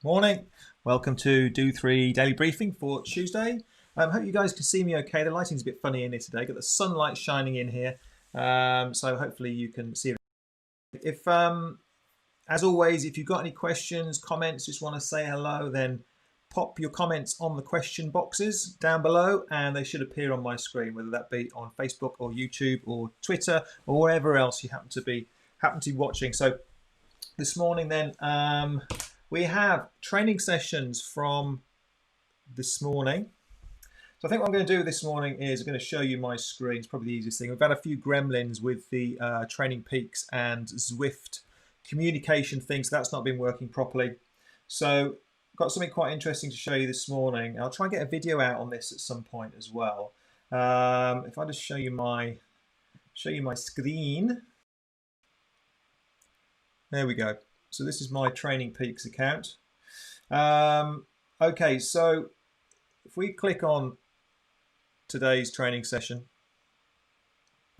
Morning, welcome to Do3 Daily Briefing for Tuesday. Hope you guys can see me okay. The lighting's a bit funny in here today. Got the sunlight shining in here, so hopefully you can see it. If, as always, if you've got any questions, comments, just want to say hello, then pop your comments on the question boxes down below, and they should appear on my screen, whether that be on Facebook or YouTube or Twitter or wherever else you happen to be watching. So this morning, then. We have training sessions from this morning. So I think what I'm going to do this morning is I'm going to show you my screen. It's probably the easiest thing. We've had a few gremlins with the Training Peaks and Zwift communication thing, so that's not been working properly. So I've got something quite interesting to show you this morning. I'll try and get a video out on this at some point as well. If I just show you my screen. There we go. So this is my Training Peaks account. Okay, so if we click on today's training session,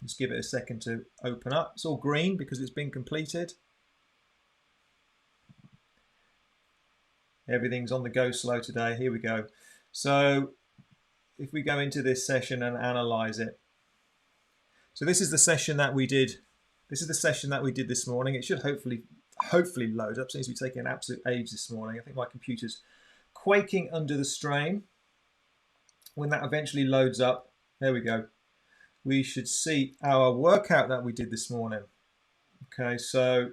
just give it a second to open up. It's all green because it's been completed. Everything's on the go slow today. Here we go. So if we go into this session and analyze it. So this is the session that we did. This is the session that we did this morning. It should hopefully load up. Seems to be taking an absolute age this morning. I think my computer's quaking under the strain. When that eventually loads up, there we go. We should see our workout that we did this morning. Okay, so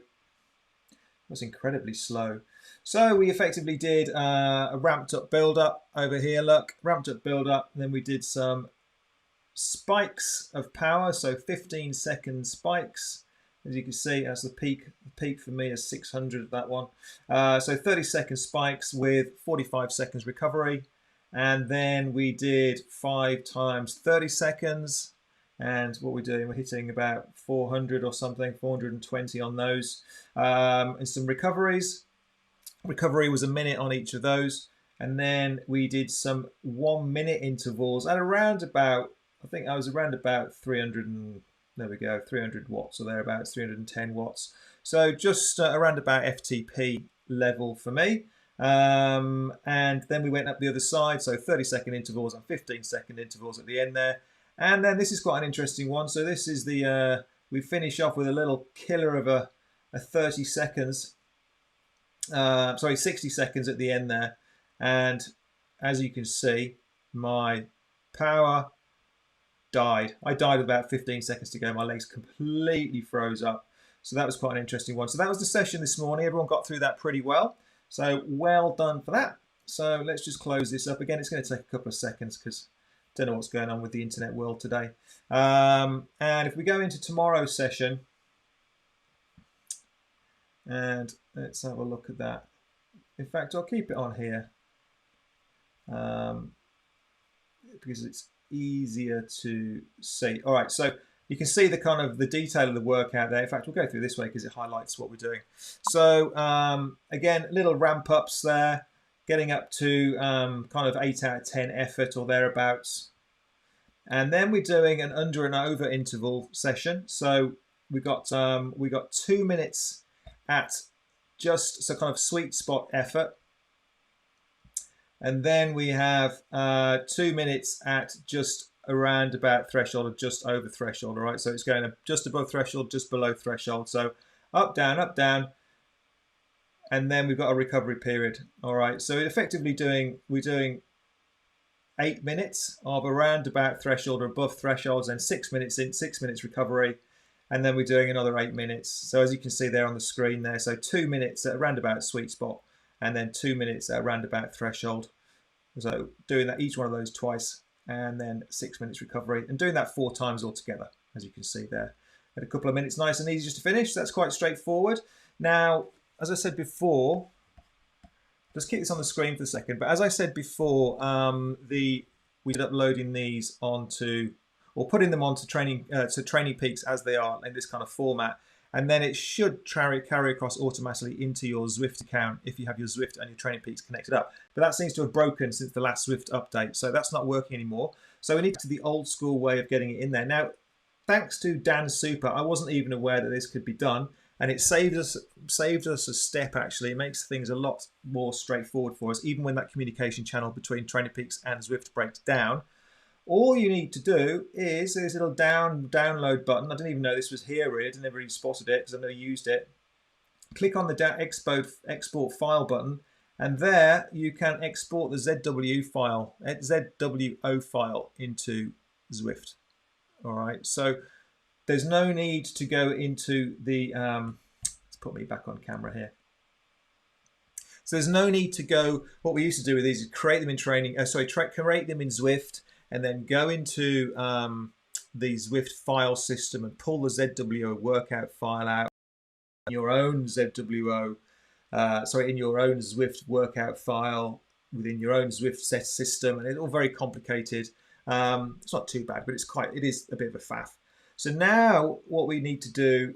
it was incredibly slow. So we effectively did a ramped up build up over here. Look, ramped up build up. Then we did some spikes of power. So 15-second spikes. As you can see, that's the peak. The peak for me is 600, that one. So 30-second spikes with 45 seconds recovery. And then we did 5 times 30 seconds. And what we're doing, we're hitting about 400 or something, 420 on those. And some recoveries. Recovery was a minute on each of those. And then we did some 1-minute intervals at around about, I think I was around about 300 watts or thereabouts, 310 watts. So just around about FTP level for me. And then we went up the other side, so 30-second intervals and 15-second intervals at the end there. And then this is quite an interesting one. So this is the, we finish off with a little killer of a 30 seconds, 60 seconds at the end there. And as you can see, my power died. I died with about 15 seconds to go. My legs completely froze up. So that was quite an interesting one. So that was the session this morning. Everyone got through that pretty well. So well done for that. So let's just close this up. Again, it's going to take a couple of seconds because I don't know what's going on with the internet world today. And if we go into tomorrow's session, and let's have a look at that. In fact, I'll keep it on here because it's easier to see. All right, so you can see the kind of the detail of the workout there. In fact, we'll go through this way because it highlights what we're doing. So again, little ramp ups there, getting up to kind of 8 out of 10 effort or thereabouts. And then we're doing an under and over interval session. So we got 2 minutes at just so kind of sweet spot effort. And then we have 2 minutes at just around about threshold or just over threshold. All right, so it's going just above threshold, just below threshold. So up, down, and then we've got a recovery period. All right, so effectively we're doing 8 minutes of around about threshold or above thresholds, and 6 minutes in, 6 minutes recovery, and then we're doing another 8 minutes. So as you can see there on the screen there, so 2 minutes at around about sweet spot, and then 2 minutes at around about threshold. So doing that, each one of those twice, and then 6 minutes recovery, and doing that 4 times altogether, as you can see there. At a couple of minutes, nice and easy just to finish. That's quite straightforward. Now, as I said before, let's keep this on the screen for a second. But as I said before, we did uploading these onto, or putting them onto Training Peaks as they are in this kind of format. And then it should carry across automatically into your Zwift account if you have your Zwift and your Training Peaks connected up. But that seems to have broken since the last Zwift update, so that's not working anymore. So we need to the old school way of getting it in there. Now, thanks to Dan Super, I wasn't even aware that this could be done. and it saved us a step. Actually, it makes things a lot more straightforward for us, even when that communication channel between Training Peaks and Zwift breaks down. All you need to do is this little download button. I didn't even know this was here, really. I never even spotted it because I've never used it. Click on the export file button, and there you can export the ZWO file into Zwift. All right, so there's no need to go into the, let's put me back on camera here. So there's no need to go, what we used to do with these is create them in create them in Zwift, and then go into the Zwift file system and pull the ZWO workout file out in your own ZWO, in your own Zwift workout file within your own Zwift set system, and it's all very complicated. It's not too bad, but it is a bit of a faff. So now all we need to do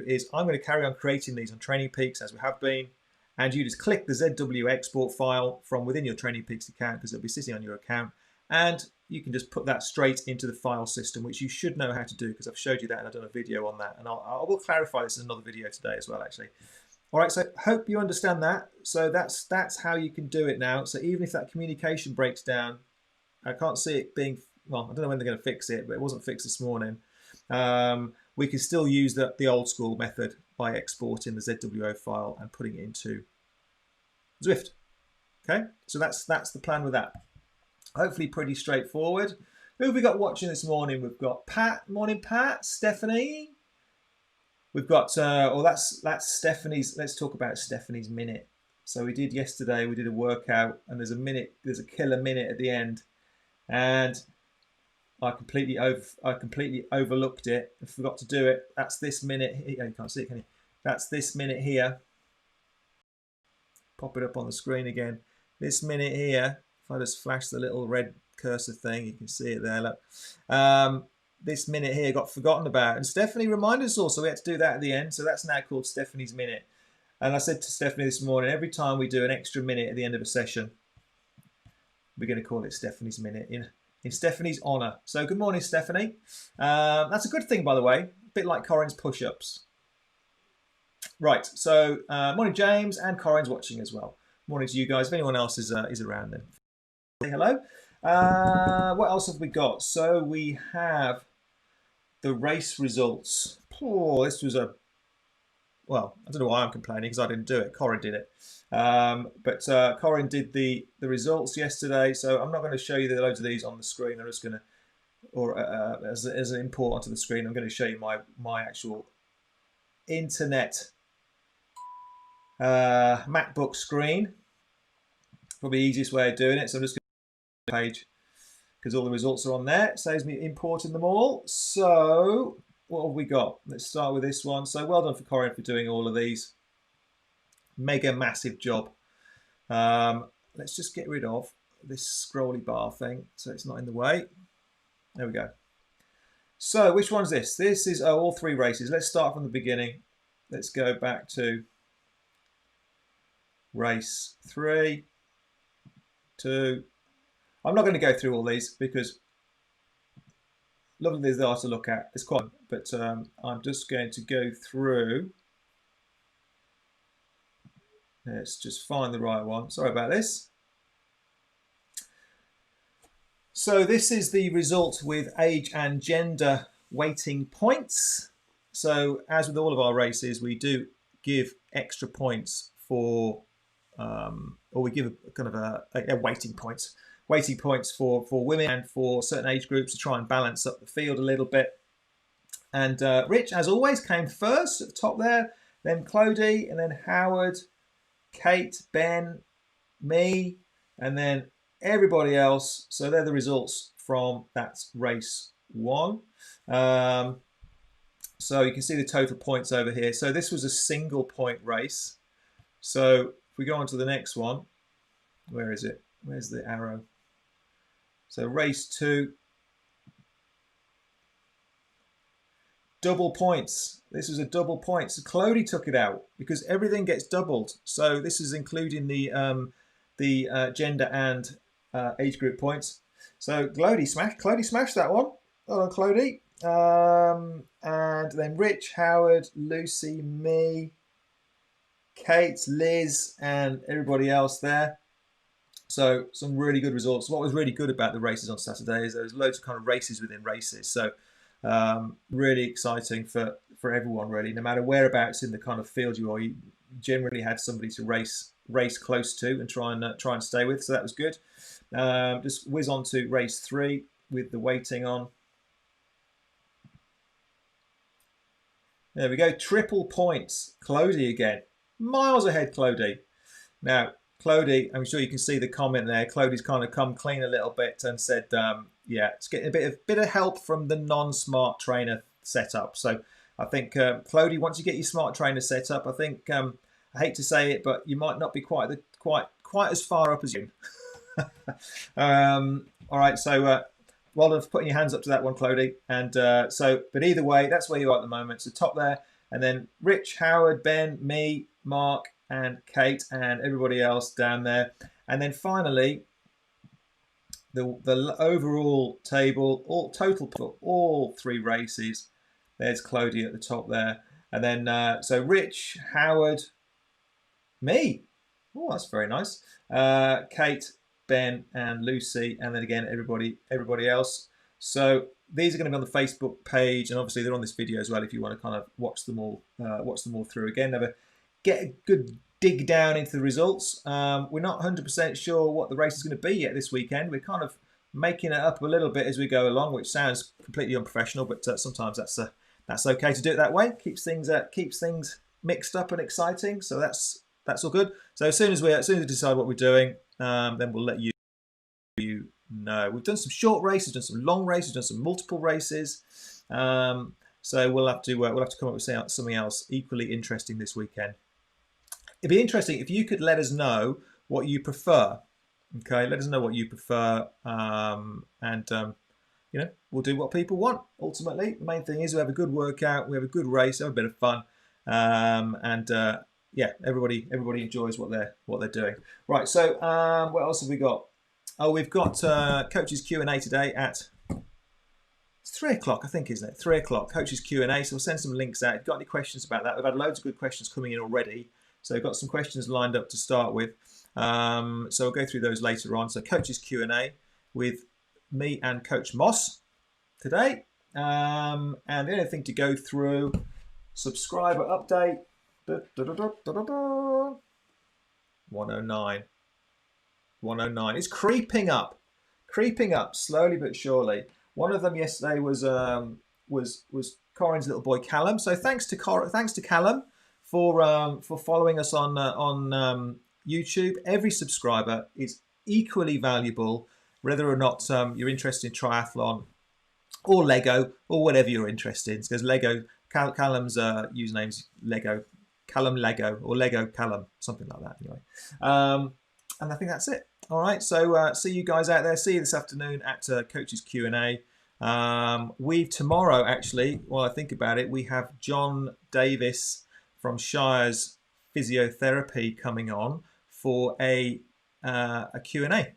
is I'm going to carry on creating these on Training Peaks as we have been, and you just click the ZW export file from within your Training Peaks account, because it'll be sitting on your account, and you can just put that straight into the file system, which you should know how to do because I've showed you that and I've done a video on that, and I will clarify this in another video today as well, actually. All right, so hope you understand that. So that's how you can do it now. So even if that communication breaks down, I can't see it being, well, I don't know when they're going to fix it, but it wasn't fixed this morning. We can still use the old school method by exporting the ZWO file and putting it into Zwift. Okay, so that's the plan with that. Hopefully pretty straightforward. Who have we got watching this morning? We've got Pat. Morning, Pat. Stephanie. We've got, that's Stephanie's. Let's talk about Stephanie's minute. So we did yesterday, we did a workout, and there's a killer minute at the end. And I completely overlooked it. I forgot to do it. That's this minute. You can't see it, can you? That's this minute here. Pop it up on the screen again. This minute here. If I just flash the little red cursor thing, you can see it there. Look. This minute here got forgotten about, and Stephanie reminded us all, so we had to do that at the end. So that's now called Stephanie's minute. And I said to Stephanie this morning, every time we do an extra minute at the end of a session, we're going to call it Stephanie's minute in Stephanie's honour. So good morning, Stephanie. That's a good thing, by the way, a bit like Corin's push-ups. Right, so morning, James, and Corin's watching as well. Morning to you guys. If anyone else is around, then say hello. What else have we got? So we have the race results. Oh, this was well, I don't know why I'm complaining because I didn't do it. Corin did it. But Corin did the results yesterday, so I'm not going to show you the loads of these on the screen. I'm just going to, or as an import onto the screen, I'm going to show you my actual internet MacBook screen. Probably the easiest way of doing it. So I'm just going to page because all the results are on there. It saves me importing them all. So what have we got? Let's start with this one. So well done for Corin for doing all of these. Mega massive job. Let's just get rid of this scrolly bar thing so it's not in the way. There we go. So which one's this? This is all three races. Let's start from the beginning. Let's go back to race 3, 2. I'm not going to go through all these because lovely they are to look at. It's quite, but I'm just going to go through. Let's just find the right one. Sorry about this. So this is the result with age and gender weighting points. So as with all of our races, we do give extra points for, or we give a kind of a weighting points for women and for certain age groups to try and balance up the field a little bit. And Rich, as always, came first at the top there, then Clodie, and then Howard, Kate, Ben, me, and then everybody else. So they're the results from that race 1. So you can see the total points over here. So this was a single point race. So if we go on to the next one, where is it? Where's the arrow? So race 2, double points. This was a double point. So Clodie took it out because everything gets doubled. So this is including the gender and age group points. So Clodie smashed that one. Well done, Clodie. And then Rich, Howard, Lucy, me, Kate, Liz, and everybody else there. So some really good results. What was really good about the races on Saturday is there was loads of kind of races within races. So really exciting for everyone, really. No matter whereabouts in the kind of field you are, you generally had somebody to race close to and try and stay with. So that was good. Just whiz on to race 3 with the waiting on. There we go. Triple points. Clodie again. Miles ahead, Clodie. Now, Clodie, I'm sure you can see the comment there. Clodie's kind of come clean a little bit and said, yeah, it's getting a bit of help from the non-smart trainer setup. So I think, Clodie, once you get your smart trainer set up, I think, I hate to say it, but you might not be quite as far up as you. All right, so well done for putting your hands up to that one, Clodie. And but either way, that's where you are at the moment. So top there, and then Rich, Howard, Ben, me, Mark, and Kate, and everybody else down there. And then finally, the overall table, all total for all 3 races. There's Clodie at the top there, and then so Rich, Howard, me. Oh, that's very nice. Kate, Ben, and Lucy, and then again everybody else. So these are going to be on the Facebook page, and obviously they're on this video as well if you want to kind of watch them all through again. Never get a good dig down into the results. We're not 100% sure what the race is going to be yet this weekend. We're kind of making it up a little bit as we go along, which sounds completely unprofessional, but sometimes that's okay to do it that way. Keeps things mixed up and exciting. So that's all good. So as soon as we decide what we're doing, then we'll let you know. We've done some short races, done some long races, done some multiple races. So we'll have to come up with something else equally interesting this weekend. It'd be interesting if you could let us know what you prefer. Okay, let us know what you prefer, and we'll do what people want. Ultimately, the main thing is we have a good workout, we have a good race, have a bit of fun, and yeah, everybody enjoys what they're doing. Right. So what else have we got? Oh, we've got coaches Q&A today at 3 o'clock, I think, isn't it? 3 o'clock, coaches Q&A. So we'll send some links out. If you've got any questions about that, we've had loads of good questions coming in already. So we've got some questions lined up to start with. So we'll go through those later on. So coaches Q&A with me and Coach Moss today. And the only thing to go through, subscriber update. 109. It's creeping up slowly but surely. One of them yesterday was Corin's little boy Callum. So thanks to Callum for following us on YouTube. Every subscriber is equally valuable, whether or not you're interested in triathlon or Lego or whatever you're interested in. Because Callum's username's Lego. Callum Lego or Lego Callum, something like that anyway. And I think that's it. All right, so see you guys out there. See you this afternoon at Coaches Q&A. Tomorrow, actually, while I think about it, we have John Davis from Shire's Physiotherapy coming on for a Q&A.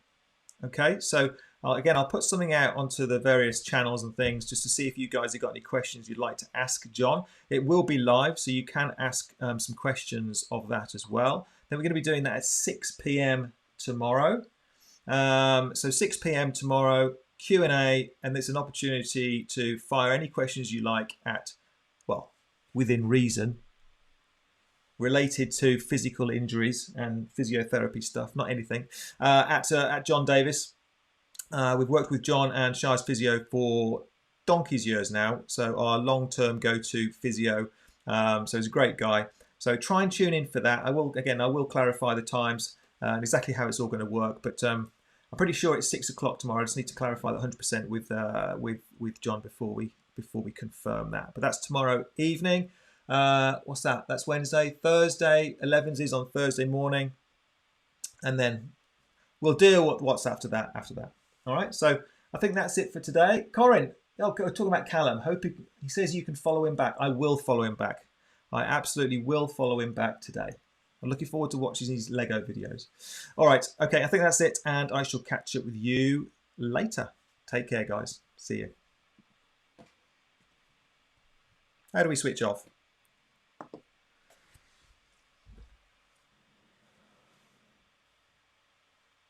Okay, so I'll put something out onto the various channels and things just to see if you guys have got any questions you'd like to ask John. It will be live, so you can ask some questions of that as well. Then we're going to be doing that at 6 p.m. tomorrow. So 6 p.m. tomorrow, Q&A, and there's an opportunity to fire any questions you like at, well, within reason, related to physical injuries and physiotherapy stuff, not anything, at John Davis. We've worked with John and Shire's Physio for donkey's years now, so our long-term go-to physio. So he's a great guy. So try and tune in for that. I will clarify the times and exactly how it's all going to work, but I'm pretty sure it's 6 o'clock tomorrow. I just need to clarify that 100% with John before we confirm that. But that's tomorrow evening. What's that? That's Wednesday. Thursday, 11s is on Thursday morning, and then we'll deal with what's after that. All right. So I think that's it for today. Corin, talking about Callum. He says you can follow him back. I will follow him back. I absolutely will follow him back today. I'm looking forward to watching these Lego videos. All right. Okay. I think that's it, and I shall catch up with you later. Take care, guys. See you. How do we switch off?